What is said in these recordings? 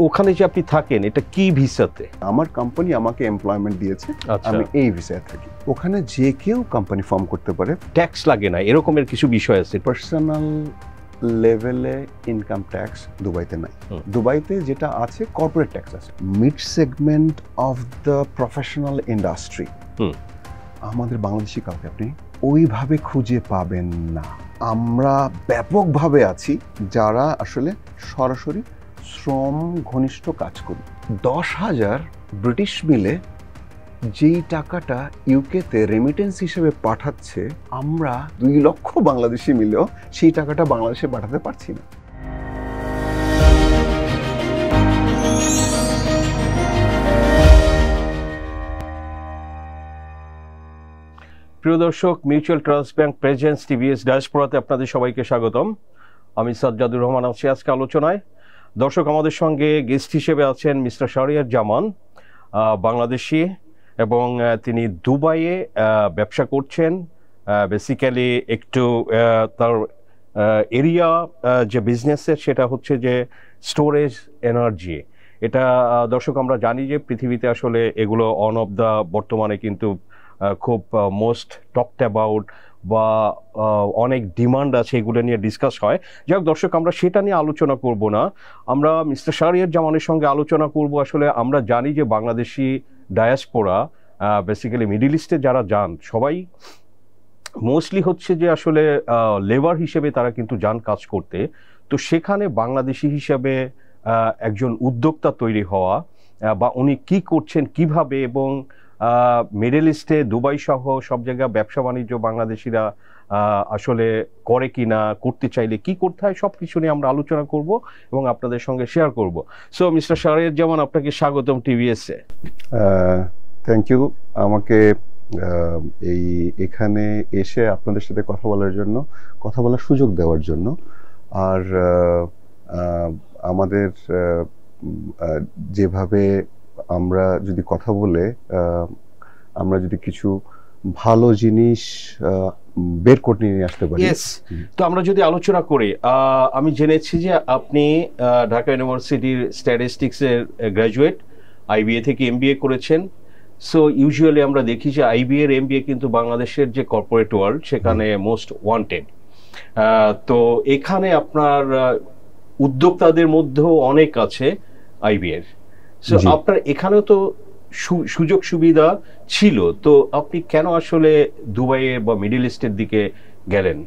ওখানে যে আপনি থাকেন এটা কি ভিসাতে? আমার কোম্পানি আমাকে এমপ্লয়মেন্ট দিয়েছে, আমি এই ভিসায় থাকি। ওখানে যে কেউ কোম্পানি ফর্ম করতে পারে, ট্যাক্স লাগে না, এরকমের কিছু বিষয় আছে? পার্সোনাল লেভেলে ইনকাম ট্যাক্স দুবাইতে নাই। দুবাইতে যেটা আছে কর্পোরেট ট্যাক্স আছে। Mid segment of the professional industry আমাদের বাংলাদেশি কাউকে আপনি ওইভাবে খুঁজে পাবেন না। আমরা ব্যাপকভাবে আছি যারা আসলে সরাসরি শ্রম ঘনিষ্ঠ কাজ করি। 10,000 ব্রিটিশ মিলে যেই টাকাটা ইউকেতে রেমিটেন্স হিসেবে পাঠাচ্ছে, আমরা 2 লক্ষ বাংলাদেশি মিলেও সেই টাকাটা বাংলাদেশে পাঠাতে পারছি না। প্রিয় দর্শক, mutual trust bank presents TVS ডায়াসপোরাতে আপনাদের সবাইকে স্বাগতম। আমি সাজ্জাদুর রহমান আছি আজকে আলোচনায়। দর্শক, আমাদের সঙ্গে গেস্ট হিসেবে আছেন মিস্টার শাহরিয়ার জামান, বাংলাদেশি, এবং তিনি দুবাইয়ে ব্যবসা করছেন। বেসিক্যালি একটু তার এরিয়া যে বিজনেসের সেটা হচ্ছে যে স্টোরেজ এনার্জি। এটা দর্শক আমরা জানি যে পৃথিবীতে আসলে এগুলো অন অফ দ্য বর্তমানে কিন্তু খুব মোস্ট টকড অ্যাবাউট বা অনেক ডিমান্ড আছে, এগুলো নিয়ে ডিসকাস হয়। যাই হোক দর্শক, আমরা সেটা নিয়ে আলোচনা করব না। আমরা মিস্টার শাহরিয়ার জামানের সঙ্গে আলোচনা করব। আসলে আমরা জানি যে বাংলাদেশি ডায়াসপোরা বেসিক্যালি মিডল ইস্টে যারা যান সবাই মোস্টলি হচ্ছে যে আসলে লেবার হিসেবে তারা কিন্তু যান কাজ করতে। তো সেখানে বাংলাদেশি হিসাবে একজন উদ্যোক্তা তৈরি হওয়া বা উনি কি করছেন কিভাবে, এবং মিডল ইস্টে দুবাই সহ সব জায়গায় ব্যবসা বাণিজ্য বাংলাদেশিরা আসলে করে কি না, করতে চাইলে কি করতে হয়, সব কিছু নিয়ে আমরা আলোচনা করব এবং আপনাদের সঙ্গে শেয়ার করব। সো মিস্টার শাহরিয়ার জামান, আপনাকে স্বাগতম টিভিএসে। থ্যাংক ইউ আমাকে এখানে এসে আপনাদের সাথে কথা বলার সুযোগ দেওয়ার জন্য। আর আমাদের যেভাবে আমরা যদি কথা বলে আমরা যদি কিছু ভালো জিনিস বের করে নিয়ে আসতে পারি। তো আমরা যদি আলোচনা করি, আমি জেনেছি যে আপনি ঢাকা ইউনিভার্সিটির স্ট্যাটিস্টিক্সের গ্র্যাজুয়েট, আইবিএ থেকে এমবিএ করেছেন। সো ইউজুয়ালি আমরা দেখি যে আইবিএ এর এমবিএ কিন্তু বাংলাদেশের যে কর্পোরেট ওয়ার্ল্ড সেখানে মোস্ট ওয়ান্টেড। তো এখানে আপনার উদ্যোক্তাদের মধ্যেও অনেক আছে আইবিএ এর। সো আপনার এখানেও তো সুযোগ সুবিধা ছিল, তো আপনি কেন আসলে দুবাইয়ে বা মিডল ইস্টের দিকে গেলেন?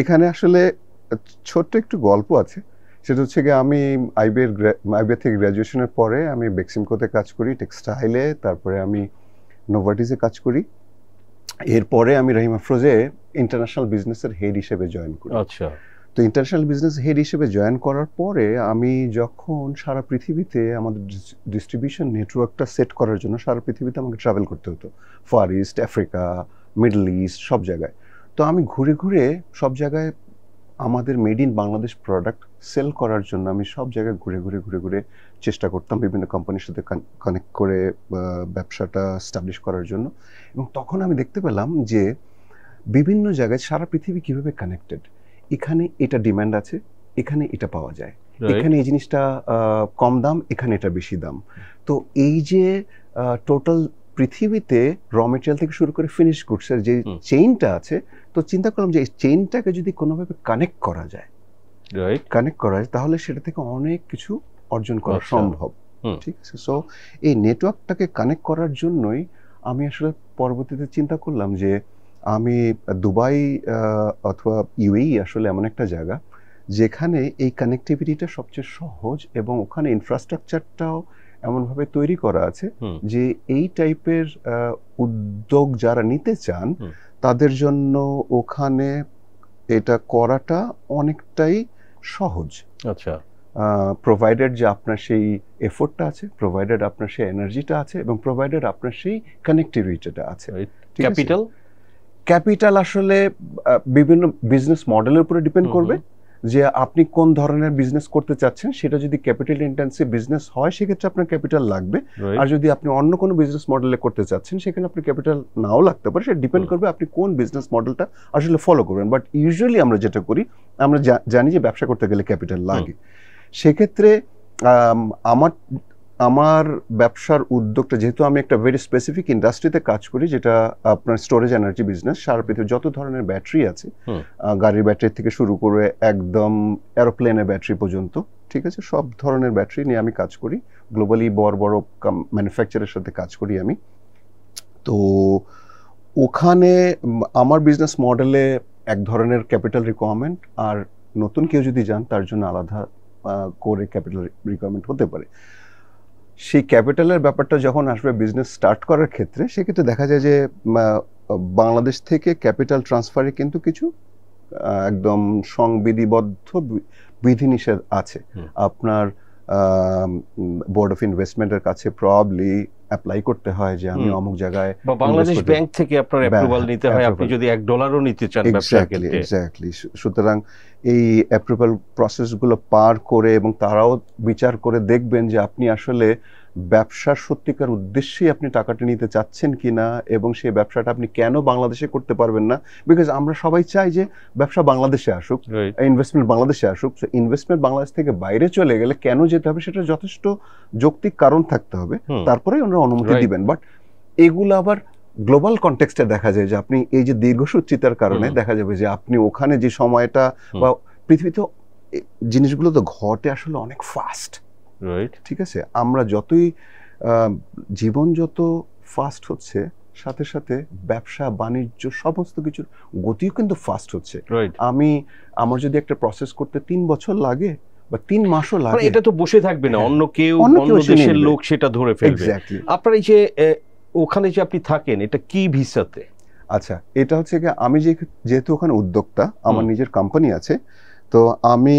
এখানে আসলে ছোট্ট একটু গল্প আছে। সেটা হচ্ছে গিয়ে আমি আইবিএ থেকে গ্র্যাজুয়েশনের পরে আমি বেক্সিমকোতে কাজ করি টেক্সটাইলে, তারপরে আমি নোভার্টিসে কাজ করি। এরপরে আমি রহিম আফরোজে ইন্টারন্যাশনাল বিজনেসের হেড হিসেবে জয়েন করি। আচ্ছা। তো ইন্টারন্যাশনাল বিজনেস হেড হিসেবে জয়েন করার পরে আমি যখন সারা পৃথিবীতে আমাদের ডিস্ট্রিবিউশন নেটওয়ার্কটা সেট করার জন্য সারা পৃথিবীতে আমাকে ট্রাভেল করতে হতো, far east, Africa, middle east, সব জায়গায়। তো আমি ঘুরে ঘুরে সব জায়গায় আমাদের made in Bangladesh product sell করার জন্য আমি সব জায়গায় ঘুরে চেষ্টা করতাম বিভিন্ন কোম্পানির সাথে কানেক্ট করে ব্যবসাটা স্টাবলিশ করার জন্য। এবং তখন আমি দেখতে পেলাম যে বিভিন্ন জায়গায় সারা পৃথিবী কীভাবে কানেক্টেড। এখানে এটা ডিমান্ড আছে, এখানে এটা পাওয়া যায়, এখানে এই জিনিসটা কম দাম, এখানে এটা বেশি দাম। তো এই যে টোটাল পৃথিবীতে র মেটেরিয়াল থেকে শুরু করে ফিনিশ গুডসের যে চেইনটা আছে, তো চিন্তা করলাম যে এই চেইনটাকে যদি কোনোভাবে কানেক্ট করা যায় তাহলে সেটা থেকে অনেক কিছু অর্জন করা সম্ভব। ঠিক আছে। সো এই নেটওয়ার্কটাকে কানেক্ট করার জন্যই আমি আসলে পরবর্তীতে চিন্তা করলাম যে আমি দুবাই অথবা ইউএই আসলে এমন একটা জায়গা যেখানে এই কানেক্টিভিটিটা সবচেয়ে সহজ, এবং ওখানে ইনফ্রাস্ট্রাকচারটাও এমনভাবে তৈরি করা আছে যে এই টাইপের উদ্যোগ যারা নিতে চান তাদের জন্য ওখানে এটা করাটা অনেকটাই সহজ। আচ্ছা। প্রোভাইডেড যে আপনার সেই এফোর্টটা আছে, প্রোভাইডেড আপনার সেই এনার্জিটা আছে, এবং প্রোভাইডেড আপনার সেই কানেক্টিভিটিটা আছে। ক্যাপিটাল আসলে বিভিন্ন বিজনেস মডেলের উপরে ডিপেন্ড করবে যে আপনি কোন ধরনের বিজনেস করতে চাচ্ছেন। সেটা যদি ক্যাপিটাল ইন্টেন্সিভ বিজনেস হয় সেক্ষেত্রে আপনার ক্যাপিটাল লাগবে, আর যদি আপনি অন্য কোনো বিজনেস মডেলে করতে চাচ্ছেন সেখানে আপনার ক্যাপিটাল নাও লাগতে পারে। সেটা ডিপেন্ড করবে আপনি কোন বিজনেস মডেলটা আসলে ফলো করবেন। বাট ইউজুয়ালি আমরা যেটা করি, আমরা জানি যে ব্যবসা করতে গেলে ক্যাপিটাল লাগে। সেক্ষেত্রে আমার আমার ব্যবসার উদ্যোগটা, যেহেতু আমি একটা ভেরি স্পেসিফিক ইন্ডাস্ট্রিতে কাজ করি, যেটা আপনার স্টোরেজ এনার্জি বিজনেস। সারা পৃথিবীর যত ধরনের ব্যাটারি আছে, গাড়ির ব্যাটারি থেকে শুরু করে একদম এরোপ্লেনের ব্যাটারি পর্যন্ত, ঠিক আছে, সব ধরনের ব্যাটারি নিয়ে আমি কাজ করি। গ্লোবালি বড় বড় ম্যানুফ্যাকচারের সাথে কাজ করি আমি। তো ওখানে আমার বিজনেস মডেলে এক ধরনের ক্যাপিটাল রিকোয়ারমেন্ট, আর নতুন কেউ যদি যান তার জন্য আলাদা করে ক্যাপিটাল রিকোয়ারমেন্ট হতে পারে। সেই ক্যাপিটালের ব্যাপারটা যখন আসবে বিজনেস স্টার্ট করার ক্ষেত্রে, সেক্ষেত্রে দেখা যায় যে বাংলাদেশ থেকে ক্যাপিটাল ট্রান্সফারে কিন্তু কিছু একদম সংবিধিবদ্ধ বিধিনিষেধ আছে। আপনার বোর্ড অফ ইনভেস্টমেন্টের কাছে প্রবাবলি অ্যাপ্লাই করতে হয় যে আমি অমুক জায়গায়, বা বাংলাদেশ ব্যাংক থেকে আপনার অ্যাপ্রুভাল নিতে হয় আপনি যদি $1 নিতে চান ব্যবসার ক্ষেত্রে। এক্স্যাক্টলি। সুতরাং এই অ্যাপ্রুভাল প্রসেসগুলো পার করে, এবং তারাও বিচার করে দেখবেন যে আপনি আসলে ব্যবসার সত্যিকার উদ্দেশ্যেই আপনি টাকাটা নিতে চাচ্ছেন কিনা, এবং সেই ব্যবসাটা আপনি কেন বাংলাদেশে করতে পারবেন না। বিকজ আমরা সবাই চাই যে ব্যবসা বাংলাদেশে আসুক, ইনভেস্টমেন্ট বাংলাদেশে আসুক। ইনভেস্টমেন্ট বাংলাদেশ থেকে বাইরে চলে গেলে কেন যেতে হবে, সেটা যথেষ্ট যৌক্তিক কারণ থাকতে হবে, তারপরেই ওনারা অনুমতি দিবেন। বাট এগুলো আবার গ্লোবাল কনটেক্সটে দেখা যায় যে আপনি এই যে দীর্ঘসূত্রিতার কারণে দেখা যাবে যে আপনি ওখানে যে সময়টা, বা পৃথিবীতে জিনিসগুলো তো ঘটে আসলে অনেক ফাস্ট, ঠিক আছে। আমরা যতই জীবন যত ফাস্ট হচ্ছে, সাথে সাথে ব্যবসা বাণিজ্য সমস্ত কিছুর গতিও কিন্তু ফাস্ট হচ্ছে। আমার যদি একটা প্রসেস করতে 3 বছর লাগে বা 3 মাসও লাগে, এটা তো বসে থাকবে না, অন্য কেউ, অন্য দেশের লোক সেটা ধরে ফেলবে। আপনার এই যে ওখানে যে আপনি থাকেন, এটা কি ভিসাতে? আচ্ছা, এটা হচ্ছে কি, আমি যেহেতু ওখানে উদ্যোক্তা, আমার নিজের কোম্পানি আছে, তো আমি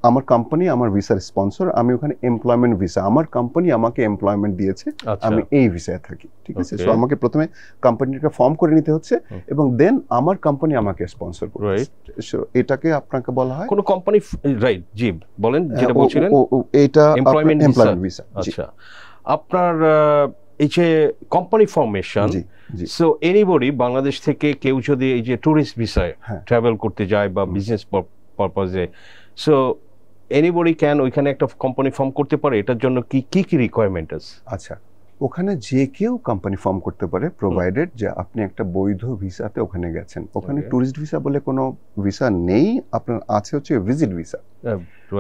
আমার কোম্পানি আমার ভিসার স্পন্সর। আমি ওখানে এমপ্লয়মেন্ট ভিসা, আমার কোম্পানি আমাকে এমপ্লয়মেন্ট দিয়েছে, আমি এই ভিসায় থাকি, ঠিক আছে। সো আমাকে প্রথমে কোম্পানিটা ফর্ম করে নিতে হচ্ছে, এবং দেন আমার কোম্পানি আমাকে স্পন্সর করবে। সো এটাকে আপনাকে বলা হয় কোন কোম্পানি, রাইট? জি বলেন, যেটা বলছিলেন। এটা এমপ্লয়মেন্ট ভিসা। আচ্ছা, আপনার এই যে company formation, so anybody Bangladesh থেকে কেউ যদি এই যে ট্যুরিস্ট ভিসায় ট্রাভেল করতে যায় বা বিজনেস পারপাজে, সো এনিবডি ক্যান ওইখানে একটা কোম্পানি ফর্ম করতে পারে? এটার জন্য কি কি রিকোয়ারমেন্ট আছে? আচ্ছা, ওখানে যে কেউ কোম্পানি ফর্ম করতে পারে, প্রোভাইডেড যে আপনি একটা বৈধ ভিসাতে ওখানে গেছেন। ওখানে ট্যুরিস্ট ভিসা বলে কোনো ভিসা নেই, আপনার আছে হচ্ছে ভিজিট ভিসা।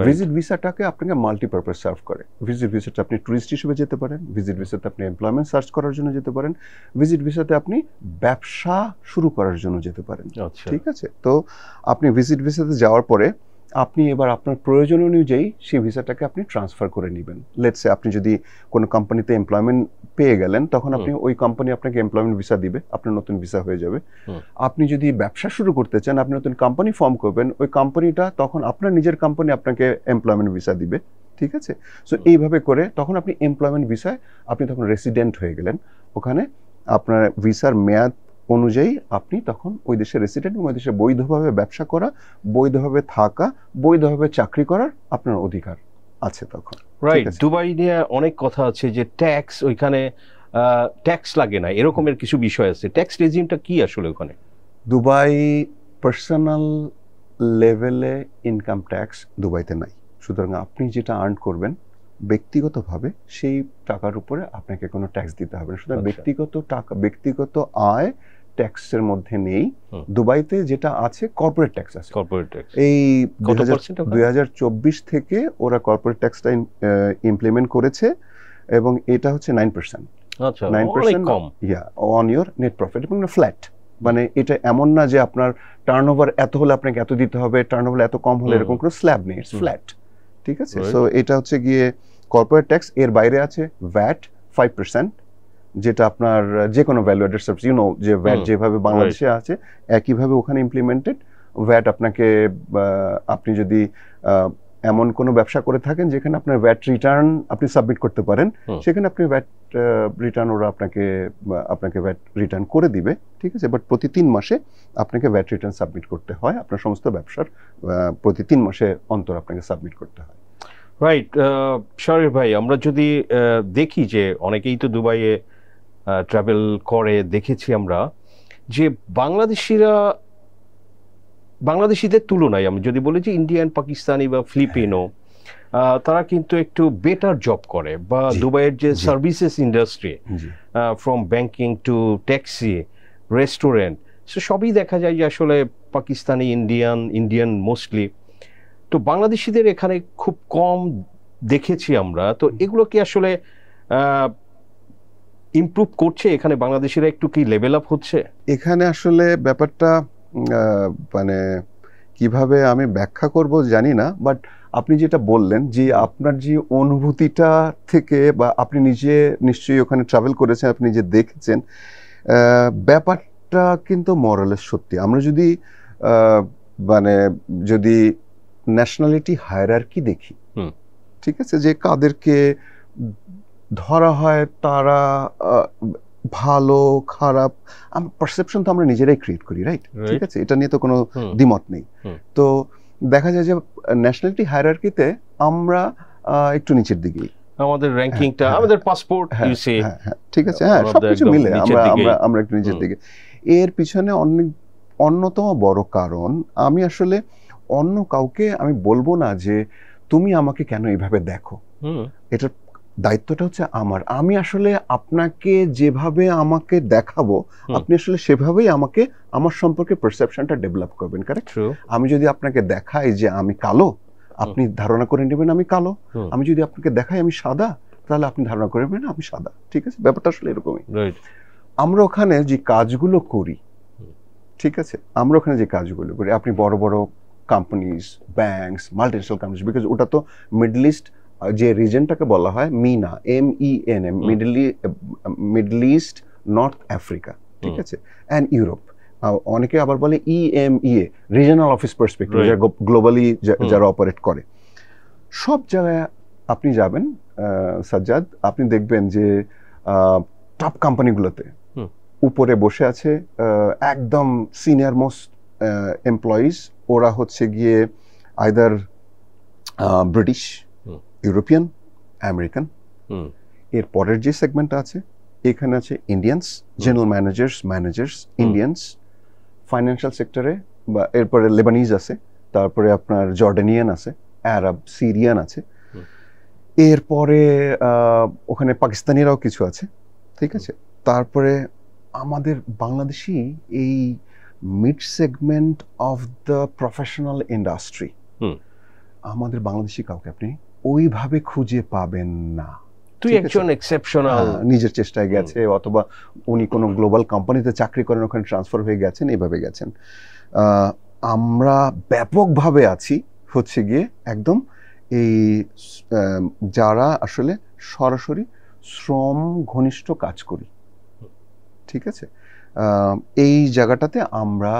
ভিজিট ভিসাটাকে আপনাকে মাল্টিপারপাস সার্ভ করে। ভিজিট ভিসাতে আপনি ট্যুরিস্ট হিসেবে যেতে পারেন, ভিজিট ভিসাতে আপনি এমপ্লয়মেন্ট সার্চ করার জন্য যেতে পারেন, ভিজিট ভিসাতে আপনি ব্যবসা শুরু করার জন্য যেতে পারেন, ঠিক আছে। তো আপনি ভিজিট ভিসাতে যাওয়ার পরে আপনি এবার আপনার প্রয়োজন অনুযায়ী সেই ভিসাটাকে আপনি ট্রান্সফার করে নেবেন। লেটস সে আপনি যদি কোনো কোম্পানিতে এমপ্লয়মেন্ট পেয়ে গেলেন, তখন আপনি ওই কোম্পানি আপনাকে এমপ্লয়মেন্ট ভিসা দিবে, আপনার নতুন ভিসা হয়ে যাবে। আপনি যদি ব্যবসা শুরু করতে চান, আপনি নতুন কোম্পানি ফর্ম করবেন, ওই কোম্পানিটা তখন আপনার নিজের কোম্পানি আপনাকে এমপ্লয়মেন্ট ভিসা দিবে, ঠিক আছে। সো এইভাবে করে তখন আপনি এমপ্লয়মেন্ট ভিসায় আপনি তখন রেসিডেন্ট হয়ে গেলেন। ওখানে আপনার ভিসার মেয়াদ অনুযায়ী আপনি তখন ওই দেশের রেসিডেন্ট, এবং ওই দেশে বৈধভাবে ব্যবসা করা, বৈধভাবে থাকা, বৈধভাবে চাকরি করার আপনার অধিকার আছে তখন। রাইট। দুবাই নিয়ে অনেক কথা আছে যে ট্যাক্স, ওইখানে ট্যাক্স লাগে না, এরকমের কিছু বিষয় আছে। ট্যাক্স রেজিমটা কি আসলে ওখানে? দুবাই পার্সোনাল লেভেলে ইনকাম ট্যাক্স দুবাইতে নাই। সুতরাং আপনি যেটা আর্ন করবেন ব্যক্তিগতভাবে, সেই টাকার উপরে আপনাকে কোনো ট্যাক্স দিতে হবে না। সুতরাং ব্যক্তিগত আয় ট্যাক্সের মধ্যে নেই। দুবাইতে যেটা আছে কর্পোরেট ট্যাক্স আছে। কর্পোরেট ট্যাক্স এই 2024 থেকে ওরা কর্পোরেট ট্যাক্সটা ইমপ্লিমেন্ট করেছে, এবং এটা হচ্ছে 9%। আচ্ছা, 9% কম, অন ইওর নেট প্রফিট, এবং ফ্ল্যাট। মানে এটা এমন না যে আপনার টার্নওভার এত হলে আপনাকে এত দিতে হবে, টার্নওভার এত কম হলে এরকম কোনো স্ল্যাব নেই, ইটস ফ্ল্যাট, ঠিক আছে। সো এটা হচ্ছে গিয়ে কর্পোরেট ট্যাক্স। এর বাইরে আছে ভ্যাট 5%, যেটা আপনার যে কোনো ভ্যালু অ্যাডেড সার্ভিস, যে ভ্যাট যেভাবে বাংলাদেশে আছে একইভাবে ওখানে ইমপ্লিমেন্টেড। ভ্যাট আপনাকে, আপনি যদি এমন কোনো ব্যবসা করে থাকেন যেখানে আপনার ভ্যাট রিটার্ন আপনি সাবমিট করতে পারেন, সেখানে আপনি ভ্যাট রিটার্ন, ওরা আপনাকে ভ্যাট রিটার্ন করে দিবে, ঠিক আছে। বাট প্রতি 3 মাসে আপনাকে ভ্যাট রিটার্ন সাবমিট করতে হয়। আপনার সমস্ত ব্যবসার প্রতি 3 মাসে অন্তর আপনাকে সাবমিট করতে হয়। রাইট। শরীর ভাই, আমরা যদি দেখি যে অনেকেই তো দুবাইয়ে ট্রাভেল করে, দেখেছি আমরা যে বাংলাদেশিরা বাংলাদেশিদের তুলনায় আমি যদি বলি যে ইন্ডিয়ান, পাকিস্তানি বা ফিলিপিনো, তারা কিন্তু একটু বেটার জব করে, বা দুবাইয়ের যে services industry, from banking to taxi, restaurant, সবই দেখা যায় যে আসলে পাকিস্তানি, ইন্ডিয়ান মোস্টলি। তো বাংলাদেশিদের এখানে খুব কম দেখেছি আমরা। তো এগুলো কি আসলে ইমপ্রুভ করছে এখানে? বাংলাদেশিরা একটু কি লেভেল আপ হচ্ছে এখানে? আসলে ব্যাপারটা মানে কিভাবে আমি ব্যাখ্যা করব জানি না, বাট আপনি যেটা বললেন যে আপনার যে অনুভূতিটা থেকে, বা আপনি নিজে নিশ্চয়ই ওখানে ট্রাভেল করেছেন, আপনি নিজে দেখেছেন, ব্যাপারটা কিন্তু মরালের সত্যি। আমরা যদি মানে যদি ন্যাশনালিটি হায়ারার্কি দেখি, ঠিক আছে, যে কাদেরকে ধরা হয় তারা ভালো খারাপ, পারসেপশন তো আমরা নিজেরাই ক্রিয়েট করি, রাইট? ঠিক আছে, এটা নিয়ে তো কোনো দ্বিমত নেই। তো দেখা যায় যে ন্যাশনালিটি হায়ারার্কিতে আমরা একটু নিচের দিকেই, আমাদের র্যাঙ্কিংটা, আমাদের পাসপোর্ট, ঠিক আছে, হ্যাঁ, সবকিছু মিলে আমরা একটু নিচের দিকে। এর পিছনে অন্যতম বড় কারণ, আমি আসলে অন্য কাউকে আমি বলবো না যে তুমি আমাকে কেন এইভাবে দেখো, এটার দায়িত্বটা হচ্ছে আমার। আমি আসলে আপনাকে যেভাবে আমাকে দেখাবো, আপনি আসলে সেভাবেই আমাকে আমার সম্পর্কে পারসেপশনটা ডেভেলপ করবেন, কারেক্ট? আমি যদি আপনাকে দেখাই যে আমি কালো, আপনি ধারণা করে নেবেন আমি কালো। আমি যদি আপনাকে দেখাই আমি সাদা, তাহলে আপনি ধারণা করে নেবেন আমি সাদা। ঠিক আছে, ব্যাপারটা আসলে এরকমই। আমরা ওখানে যে কাজগুলো করি, ঠিক আছে, আমরা ওখানে যে কাজগুলো করি, আপনি বড় বড় companies, banks, multinational companies, because ওটা তো মিডল ইস্ট যে রিজনটাকে বলা হয় MENA, MENA, middle east, north Africa, ঠিক আছে, অ্যান্ড ইউরোপ। অনেকে আবার বলে EMEA, রিজনাল অফিস পার্সপেক্টিভ, যারা গ্লোবালি যারা অপারেট করে। সব জায়গায় আপনি যাবেন সাজ্জাদ, আপনি দেখবেন যে টপ কোম্পানিগুলোতে উপরে বসে আছে একদম সিনিয়র মোস্ট এমপ্লয়িজ, ওরা হচ্ছে গিয়ে আইদার ব্রিটিশ, ইউরোপিয়ান, আমেরিকান। এর পরের যে সেগমেন্টটা আছে, এখানে আছে Indians, general managers Indians, financial সেক্টরে, বা এরপরে লেবানিজ আছে, তারপরে আপনার জর্ডানিয়ান আছে, আরব, সিরিয়ান আছে, এরপরে ওখানে পাকিস্তানিরাও কিছু আছে, ঠিক আছে। তারপরে আমাদের বাংলাদেশি এই mid segment of the professional industry, আমাদের বাংলাদেশি কাউকে আপনি ওইভাবে খুঁজে পাবেন না। তুই একজন এক্সেপশনাল, নিজের চেষ্টায় গেছে, অথবা উনি কোনো গ্লোবাল কোম্পানিতে চাকরি করেন, ওখানে ট্রান্সফার হয়ে গেছেন, এইভাবে গেছেন। আমরা ব্যাপকভাবে আছি হচ্ছে গিয়ে একদম এই যারা আসলে সরাসরি শ্রম ঘনিষ্ঠ কাজ করি, ঠিক আছে। এই জায়গাটাতে আমরা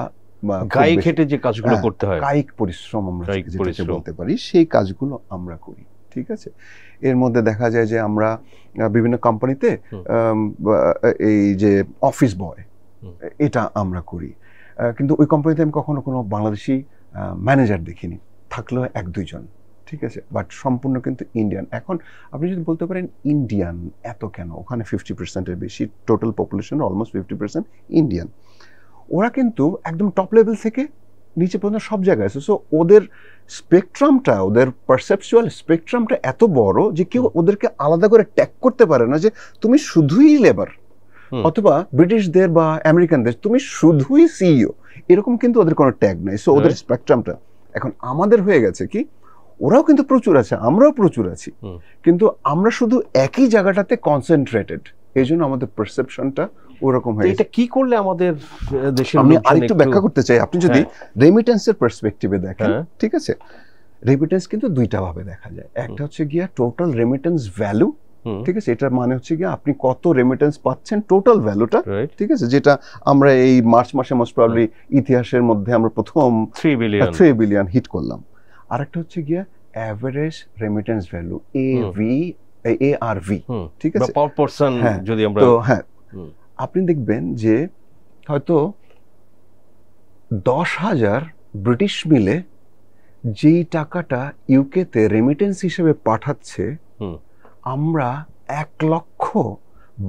গায়ে খেটে যে কাজগুলো করতে হয়, কায়িক পরিশ্রম আমরা যেটাকে বলতে পারি, সেই কাজগুলো আমরা করি, ঠিক আছে। এর মধ্যে দেখা যায় যে আমরা বিভিন্ন কোম্পানিতে এই যে অফিস বয়, এটা আমরা করি, কিন্তু ওই কোম্পানিতে আমি কখনো কোনো বাংলাদেশি ম্যানেজার দেখিনি, থাকলেও 1-2 জন, ঠিক আছে, বাট সম্পূর্ণ কিন্তু ইন্ডিয়ান। এখন আপনি যদি বলতে পারেন ইন্ডিয়ান এত কেন, ওখানে 50%-এর বেশি, টোটাল পপুলেশন অলমোস্ট 50% ইন্ডিয়ান। ওরা কিন্তু একদম টপ লেভেল থেকে নিচে পর্যন্ত সব জায়গায় আছে। সো ওদের স্পেকট্রামটা, ওদের পারসেপচুয়াল স্পেকট্রামটা এত বড় যে কেউ ওদেরকে আলাদা করে ট্যাগ করতে পারে না যে তুমি শুধুই লেবার, অথবা ব্রিটিশদের বা আমেরিকানদের তুমি শুধুই CEO, এরকম কিন্তু ওদের কোনো ট্যাগ নাই। সো ওদের স্পেকট্রামটা এখন আমাদের হয়ে গেছে কি, ওরাও কিন্তু প্রচুর আছে, আমরাও প্রচুর আছি, কিন্তু আমরা শুধু একই জায়গাটাতে কনসেন্ট্রেটেড, এই জন্য আমাদের পারসেপশনটা ওরকম হয়। এটা কি করলে আমাদের দেশে, আমি আরেকটু ব্যাখ্যা করতে চাই। আপনি যদি রেমিটেন্সের পার্সপেক্টিভে দেখেন, ঠিক আছে, রেমিটেন্স কিন্তু দুইটা ভাবে দেখা যায়। একটা হচ্ছে গিয়া টোটাল রেমিটেন্স ভ্যালু, ঠিক আছে, এটার মানে হচ্ছে গিয়ে আপনি কত রেমিটেন্স পাচ্ছেন, টোটাল ভ্যালুটা, ঠিক আছে, যেটা আমরা এই মার্চ মাসে মোস্ট প্রবাবলি ইতিহাসের মধ্যে আমরা প্রথম 3 বিলিয়ন হিট করলাম। আরেকটা হচ্ছে গিয়া অ্যাভারেজ রেমিটেন্স ভ্যালু, ARV, ঠিক আছে, পার পারসন যদি আমরা, তো হ্যাঁ, আপনি দেখবেন যে হয়তো 10,000 ব্রিটিশ মিলে যেই টাকাটা ইউকেতে রেমিটেন্স হিসেবে পাঠাচ্ছে, আমরা 1 লক্ষ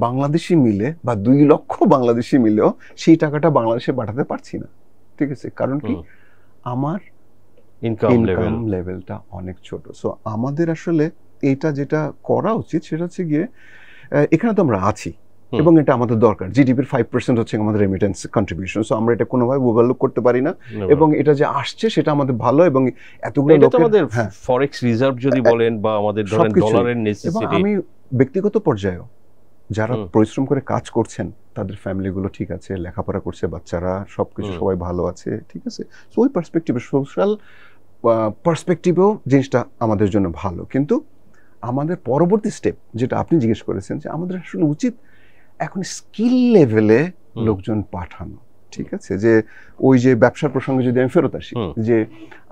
বাংলাদেশি মিলে বা 2 লক্ষ বাংলাদেশি মিলেও সেই টাকাটা বাংলাদেশে পাঠাতে পারছি না, ঠিক আছে। কারণ কি, আমার ইনকাম লেভেল ইনকাম লেভেলটা অনেক ছোট। সো আমাদের আসলে এইটা যেটা করা উচিত সেটা হচ্ছে গিয়ে এখানে তো আমরা আছি এবং এটা আমাদের দরকার। জিডিপির 5% হচ্ছে আমাদের রেমিটেন্স কন্ট্রিবিউশন। সো আমরা এটা কোনোভাবে ওভারলুক করতে পারি না এবং এটা যে আসছে সেটা আমাদের ভালো এবং এতগুলো এটা তো লোকের আমাদের ফরেক্স রিজার্ভ যদি বলেন বা আমাদের ধরেন সবকিছুই। ডলারের এবং নেসেসিটি। আমি ব্যক্তিগত পর্যায়েও যারা পরিশ্রম করে কাজ করছেন তাদের ফ্যামিলিগুলো ঠিক আছে, লেখাপড়া করছে বাচ্চারা, সবকিছু সবাই ভালো আছে, ঠিক আছে। সো ওই পার্সপেক্টিভে সোশ্যাল পার্সপেক্টিভেও জিনিসটা আমাদের জন্য ভালো। কিন্তু আমাদের পরবর্তী স্টেপ যেটা আপনি জিজ্ঞেস করেছেন যে আমাদের আসলে উচিত এখন স্কিল লেভেলে লোকজন পাঠানো, ঠিক আছে। যে ওই যে ব্যবসার প্রসঙ্গে যদি আমি ফেরত আসি, যে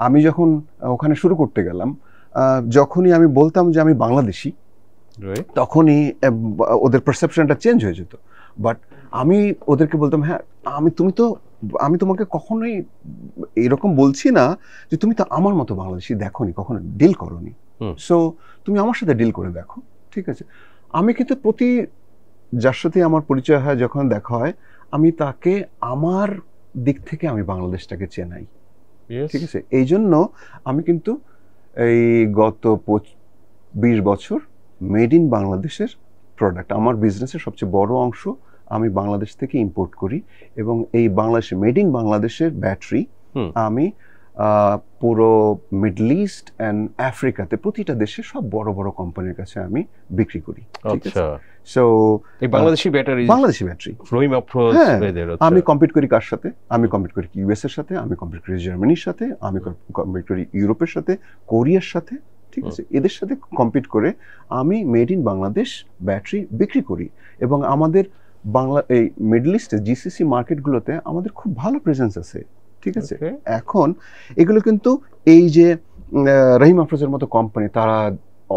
আমি যখন ওখানে শুরু করতে গেলাম, যখনই আমি বলতাম যে আমি বাংলাদেশি, তখনই ওদের পারসেপশনটা চেঞ্জ হয়ে যেত। বাট আমি ওদেরকে বলতাম, হ্যাঁ আমি তোমাকে কখনোই এরকম বলছি না যে তুমি তো আমার মতো বাংলাদেশি দেখোনি, কখনো ডিল করোনি, সো তুমি আমার সাথে ডিল করে দেখো, ঠিক আছে। আমি কিন্তু প্রতি যার সাথে আমার পরিচয় হয়, যখন দেখা হয়, আমি তাকে আমার দিক থেকে আমি বাংলাদেশটাকে চেনাই, ঠিক আছে। এই জন্য আমি কিন্তু এই গত 20 বছর মেড ইন বাংলাদেশের প্রোডাক্ট, আমার বিজনেসের সবচেয়ে বড় অংশ আমি বাংলাদেশ থেকে ইম্পোর্ট করি এবং এই বাংলাদেশে মেড ইন বাংলাদেশের ব্যাটারি আমি পুরো মিডল ইস্ট অ্যান্ড আফ্রিকাতে প্রতিটা দেশে সব বড় বড় কোম্পানির কাছে আমি বিক্রি করি, ঠিক আছে। সো এই বাংলাদেশি ব্যাটারি আমি কম্পিট করি কার সাথে? আমি কম্পিট করি ইউএস এর সাথে, আমি কম্পিট করি জার্মানির সাথে, আমি কম্পিট করি ইউরোপের সাথে, কোরিয়ার সাথে, ঠিক আছে। এদের সাথে কম্পিট করে আমি মেড ইন বাংলাদেশ ব্যাটারি বিক্রি করি এবং আমাদের এই মিডল ইস্টে জিসিসি মার্কেটগুলোতে আমাদের খুব ভালো প্রেজেন্স আছে, ঠিক আছে। এখন এগুলো কিন্তু এই যে রহিম আফরোজের মতো কোম্পানি, তারা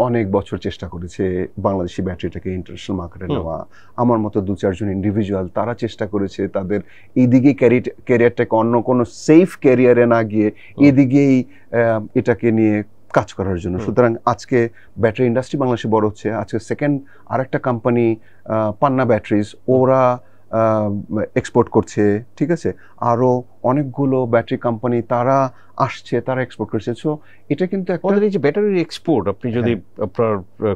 অনেক বছর চেষ্টা করেছে বাংলাদেশি ব্যাটারিটাকে ইন্টারন্যাশনাল মার্কেটে নেওয়া। আমার মতো 2-4 জন ইন্ডিভিজুয়াল তারা চেষ্টা করেছে তাদের এইদিকে ক্যারিয়ারটাকে অন্য কোনো সেফ ক্যারিয়ারে না গিয়ে এদিকেই এটাকে নিয়ে কাজ করার জন্য। সুতরাং আজকে ব্যাটারি ইন্ডাস্ট্রি বাংলাদেশে বড় হচ্ছে। আজকে সেকেন্ড আরেকটা কোম্পানি পান্না ব্যাটারিজ, ওরা এক্সপোর্ট করছে, ঠিক আছে। আরো অনেকগুলো ব্যাটারি কোম্পানি তারা আসছে, তারা এক্সপোর্ট করছে। সো এটা কিন্তু আমাদের এই যে ব্যাটারির এক্সপোর্ট, আপনি যদি আপনার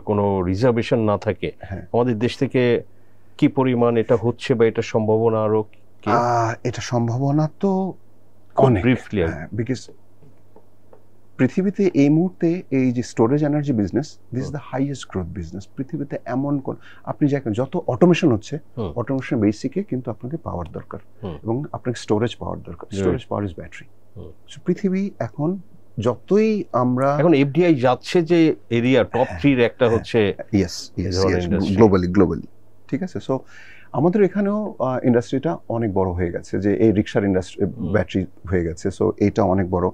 কোনো রিজার্ভেশন না থাকে, আমাদের দেশ থেকে কি পরিমাণ এটা হচ্ছে বা এটা সম্ভাবনা আরো কি? এটা সম্ভাবনা তো অনেক, বিকজ পৃথিবীতে এই মুহূর্তে এই যে storage energy business, this is the highest growth business পৃথিবীতে। এমন কোন আপনি যত অটোমেশন হচ্ছে, অটোমেশন বেসিকে কিন্তু আপনাকে পাওয়ার দরকার এবং আপনাকে স্টোরেজ পাওয়ার দরকার। Storage power is battery. So পৃথিবী এখন যতই আমরা এখন এফডিআই যাচ্ছে যে এরিয়া টপ 3 একটা হচ্ছে, ইয়েস গ্লোবালি, ঠিক আছে। সো আমাদের এখানেও ইন্ডাস্ট্রিটা অনেক বড় হয়ে গেছে, যে এই রিক্সার ইন্ডাস্ট্রি ব্যাটারি হয়ে গেছে। সো এইটা অনেক বড়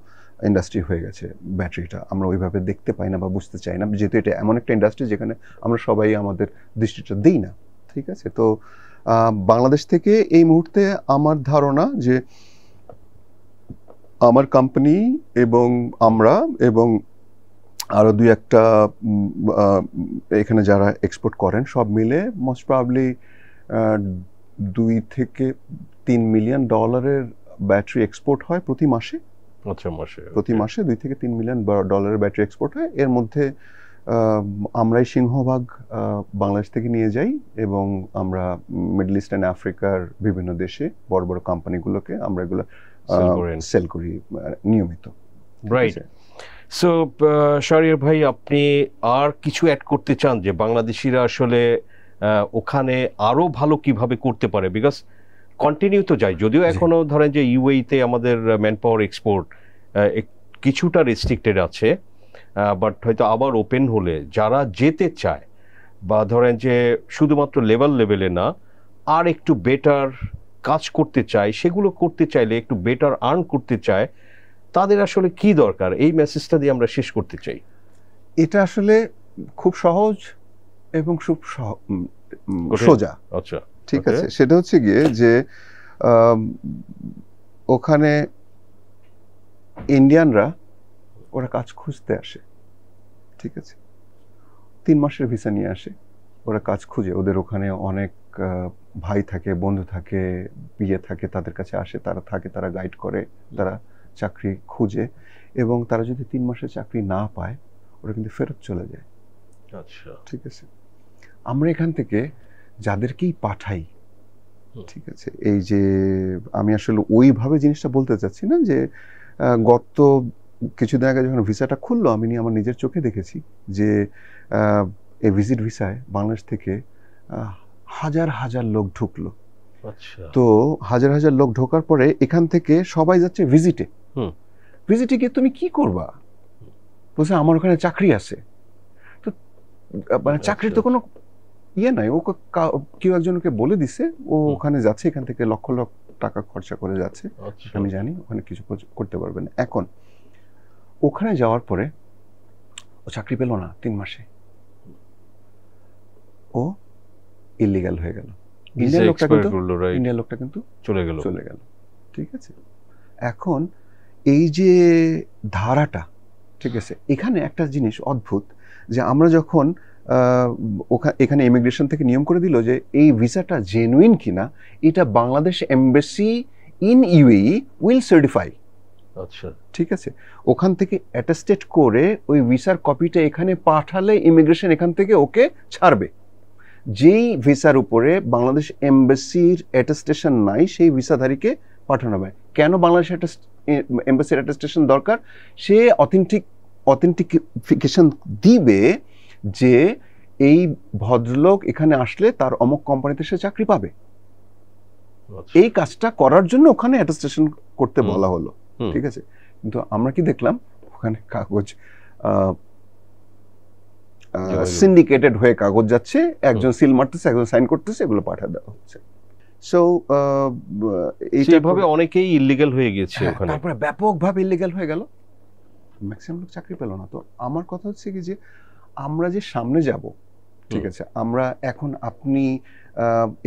ইন্ডাস্ট্রি হয়ে গেছে। ব্যাটারিটা আমরা ওইভাবে দেখতে পাই না বা বুঝতে চাই না, যেহেতু এটা এমন একটা ইন্ডাস্ট্রি যেখানে আমরা সবাই আমাদের দৃষ্টিটা দিই না, ঠিক আছে। তো বাংলাদেশ থেকে এই মুহূর্তে আমার ধারণা যে আমার কোম্পানি এবং আমরা এবং আরো 2-1টা এখানে যারা এক্সপোর্ট করেন সব মিলে most probably $2-3 million battery export হয় প্রতি মাসে। প্রতি মাসে $2-3 মিলিয়ন ব্যাটারি এক্সপোর্ট হয়। এর মধ্যে আমরাই সিংহভাগ বাংলাদেশ থেকে নিয়ে যাই এবং আমরা মিডল ইস্ট অ্যান্ড আফ্রিকার বিভিন্ন দেশে বড় বড় কোম্পানিগুলোকে আমরা এগুলো সেল করি নিয়মিত। রাইট। সো শাহরিয়ার ভাই, আপনি আর কিছু অ্যাড করতে চান যে বাংলাদেশিরা আসলে ওখানে আরো ভালো কিভাবে করতে পারে? বিকজ কন্টিনিউ তো যায়, যদিও এখনো ধরেন যে ইউএইতে আমাদের ম্যান পাওয়ার এক্সপোর্ট কিছুটা রেস্ট্রিক্টেড আছে, বাট হয়তো আবার ওপেন হলে যারা যেতে চায় বা ধরেন যে শুধুমাত্র লেভেলে না, আর একটু বেটার কাজ করতে চায়, সেগুলো করতে চাইলে একটু বেটার আর্ন করতে চায়, তাদের আসলে কি দরকার? এই মেসেজটা দিয়ে আমরা শেষ করতে চাই। এটা আসলে খুব সহজ এবং খুব সোজা। আচ্ছা, ঠিক আছে। সেটা হচ্ছে গিয়ে যে ওখানে ইন্ডিয়ানরা ওরা কাজ খুঁজতে আসে, ঠিক আছে। 3 মাসের ভিসা নিয়ে আসে, ওরা কাজ খুঁজে। ওদের ওখানে অনেক ভাই থাকে, বন্ধু থাকে, বিয়ে থাকে, তাদের কাছে আসে, তারা থাকে, তারা গাইড করে, তারা চাকরি খুঁজে, এবং তারা যদি 3 মাসে চাকরি না পায় ওরা কিন্তু ফেরত চলে যায়। আচ্ছা, ঠিক আছে, আমরা এখান থেকে যাদেরকেই পাঠাই, ঠিক আছে, এই যে আমি আসলে ওইভাবে জিনিসটা বলতে চাচ্ছি না, যে গত কিছুদিন আগে যখন ভিসাটা খুললো আমি আমার নিজের চোখে দেখেছি যে এই ভিজিট ভিসায় বাংলাদেশ থেকে হাজার হাজার লোক ঢুকলো। আচ্ছা, তো হাজার হাজার লোক ঢোকার পরে এখান থেকে সবাই যাচ্ছে ভিজিটে। ভিজিটে গিয়ে তুমি কি করবা? বলছে আমার ওখানে চাকরি আছে। তো মানে চাকরির তো কোনো ইয়ে নাই, ও কেউ একজনকে বলে দিছে, ও ওখানে যাচ্ছে, এখান থেকে লক্ষ লক্ষ টাকা খরচা করে যাচ্ছে। আমি জানি ওখানে কিছু করতে পারবে না। এখন ওখানে যাওয়ার পরে ও চাকরি পেল না 3 মাসে, ও ইলিগাল হয়ে গেল। ইন্ডিয়ান লোকটা কিন্তু চলে গেল। ঠিক আছে, এখন এই যে ধারাটা, ঠিক আছে, এখানে একটা জিনিস অদ্ভুত, যে আমরা যখন এখানে ইমিগ্রেশন থেকে নিয়ম করে দিল যে এই ভিসাটা জেনুইন কিনা এটা Bangladesh embassy in UAE will certify. আচ্ছা, ঠিক আছে, ওখান থেকে অ্যাটেস্টেড করে ওই ভিসার কপিটা এখানে পাঠালে ইমিগ্রেশন এখান থেকে ওকে ছাড়বে। যেই ভিসার উপরে বাংলাদেশ এমবাসির অ্যাটেস্টেশন নাই সেই ভিসাধারীকে পাঠানো হবে। কেন বাংলাদেশ এমবাসির অ্যাটেস্টেশন দরকার? সে অথেন্টিফিকেশন দিবে যে এই ভদ্রলোক এখানে আসলে তার অমুক কোম্পানিতে সে চাকরি পাবে। এই কাজটা করার জন্য ওখানে অ্যাটেস্টেশন করতে বলা হলো। ঠিক আছে, কিন্তু আমরা কি দেখলাম ওখানে কাগজ সিন্ডিকেটেড হয়ে কাগজ যাচ্ছে, একজন সিল মারতেছে, একজন সাইন করতেছে, এগুলো পাঠিয়ে দেওয়া হচ্ছে। সো এইভাবে অনেকেই ইলিগাল হয়ে গেছে ওখানে, তারপরে ব্যাপকভাবে ইলিগাল হয়ে গেল, ম্যাক্সিমাম লোক চাকরি পেল না। তো আমার কথা হচ্ছে কি যে আমরা যে সামনে যাব, ঠিক আছে, আমরা এখন আপনি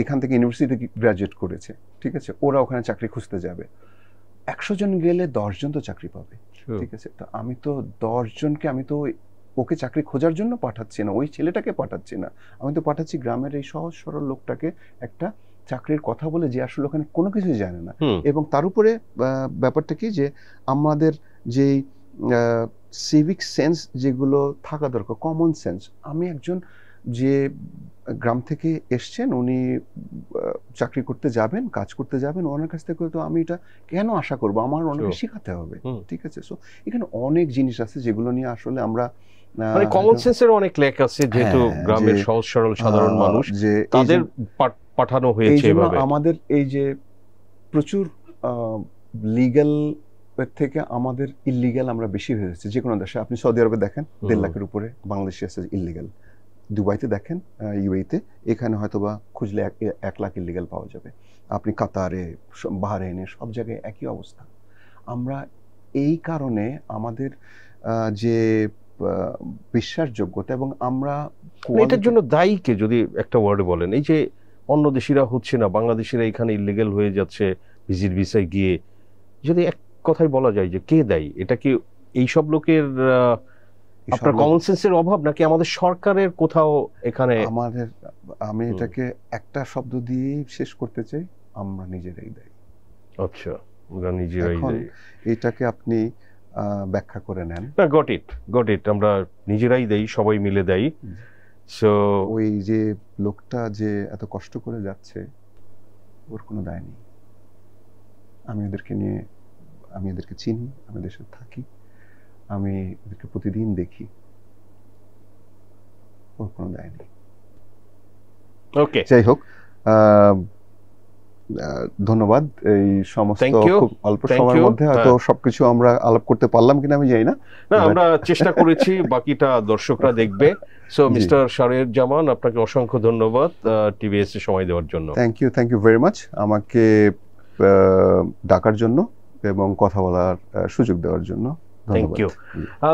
এখান থেকে ইউনিভার্সিটি গ্রাজুয়েট করেছে, ঠিক আছে, ওরা ওখানে চাকরি খুঁজতে যাবে, 100 জন গেলে 10 জন তো চাকরি পাবে। ঠিক আছে, তো আমি তো 10 জনকে আমি তো ওকে চাকরি খোঁজার জন্য পাঠাচ্ছি না, ওই ছেলেটাকে পাঠাচ্ছি না, আমি তো পাঠাচ্ছি গ্রামের এই সহজ সরল লোকটাকে একটা চাকরির কথা বলে, যে আসলে ওখানে কোনো কিছু জানে না। এবং তার উপরে ব্যাপারটা কি যে আমাদের যেই সিভিক সেন্স যেগুলো থাকা দরকার, কমন সেন্স। আমি একজন যে গ্রাম থেকে এসছেন, উনি চাকরি করতে যাবেন, কাজ করতে যাবেন, ওনার কাছ থেকে তো আমি এটা কেন আশা করবো? আমার অনেক শেখাতে হবে। ঠিক আছে, সো এখানে অনেক জিনিস আছে যেগুলো নিয়ে আসলে আমরা কমন সেন্সের অনেক লেখ আছে, যেহেতু গ্রামের সহজ সরল সাধারণ মানুষ, যে তাদের পাঠানো হয়েছে এভাবে। আমাদের এই যে প্রচুর লিগ্যাল থেকে আমাদের ইলিগ্যাল আমরা বেশি হয়ে যাচ্ছে। যে কোনো দেশে আপনি সৌদি আরবে দেখেন 1.5 লাখের উপরে বাংলাদেশি আছে ইলিগ্যাল, দুবাইতে দেখেন, ইউএইতে, এখানে হয়তোবা খুঁজলে 1 লাখ ইলিগ্যাল পাওয়া যাবে। আপনি কাতারে, বাহরাইনে, সব জায়গায় একই অবস্থা। আমরা এই কারণে আমাদের যে বিশ্বাসযোগ্যতা এবং আমরা এটার জন্য দায়ী কে, যদি একটা ওয়ার্ডে বলেন? এই যে অন্য দেশিরা হচ্ছে না, বাংলাদেশিরা এখানে ইলিগ্যাল হয়ে যাচ্ছে ভিজিট ভিসায় গিয়ে, যদি এক কথাই বলা যায় যে কে দায়ী? এটা কি এইসব লোকের আপনার কমন সেন্সের অভাব, নাকি আমাদের সরকারের কোথাও এখানে? আমি এটাকে একটা শব্দ দিয়ে শেষ করতে চাই, আমরা নিজেরাই দায়ী। আচ্ছা, আমরা নিজেরাই দায়ী। এটাকে আপনি ব্যাখ্যা করে নেন। না, গট ইট, আমরা নিজেরাই দেই, সবাই মিলে দেই। সো ওই যে লোকটা যে এত কষ্ট করে যাচ্ছে, ওর কোনো দায় নেই। আমি এদেরকে চিনি, আমি দেশে থাকি, আমি এদেরকে প্রতিদিন দেখি, ওর কোনো দায় নেই। ওকে, যাই হোক, ধন্যবাদ। এই সমস্ত খুব অল্প সময়ের মধ্যে হয়তো সবকিছু আমরা আলাপ করতে পারলাম কিনা আমি জানি না, আমরা চেষ্টা করেছি, বাকিটা দর্শকরা দেখবে। সো মিস্টার শাহরিয়ার জামান, আপনাকে অসংখ্য ধন্যবাদ টিভিএস এ সময় দেওয়ার জন্য। থ্যাংক ইউ ভেরি মাচ আমাকে ডাকার জন্য এবং কথা বলার সুযোগ দেওয়ার জন্য। Thank you.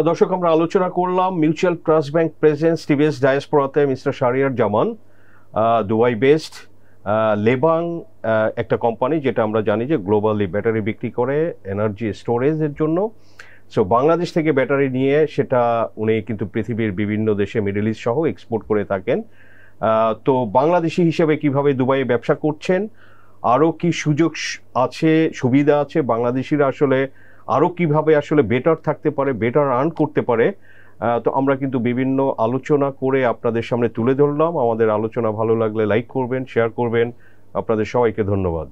দর্শক, আমরা আলোচনা করলাম mutual trust bank presents TVS ডায়াসপোরাতে mister Shahriar Zaman, Dubai based. লেবাং একটা কোম্পানি, যেটা আমরা জানি যে গ্লোবালি ব্যাটারি বিক্রি করে এনার্জি স্টোরেজের জন্য। সো বাংলাদেশ থেকে ব্যাটারি নিয়ে সেটা উনি কিন্তু পৃথিবীর বিভিন্ন দেশে, মিডল ইস্ট সহ এক্সপোর্ট করে থাকেন। তো বাংলাদেশি হিসেবে কিভাবে দুবাইয়ে ব্যবসা করছেন, আরও কি সুযোগ আছে, সুবিধা আছে, বাংলাদেশিরা আসলে আরও কিভাবে আসলে বেটার থাকতে পারে, বেটার আর্ন করতে পারে, তো আমরা কিন্তু বিভিন্ন আলোচনা করে আপনাদের সামনে তুলে ধরলাম। আমাদের আলোচনা ভালো লাগলে লাইক করবেন, শেয়ার করবেন। আপনাদের সবাইকে ধন্যবাদ।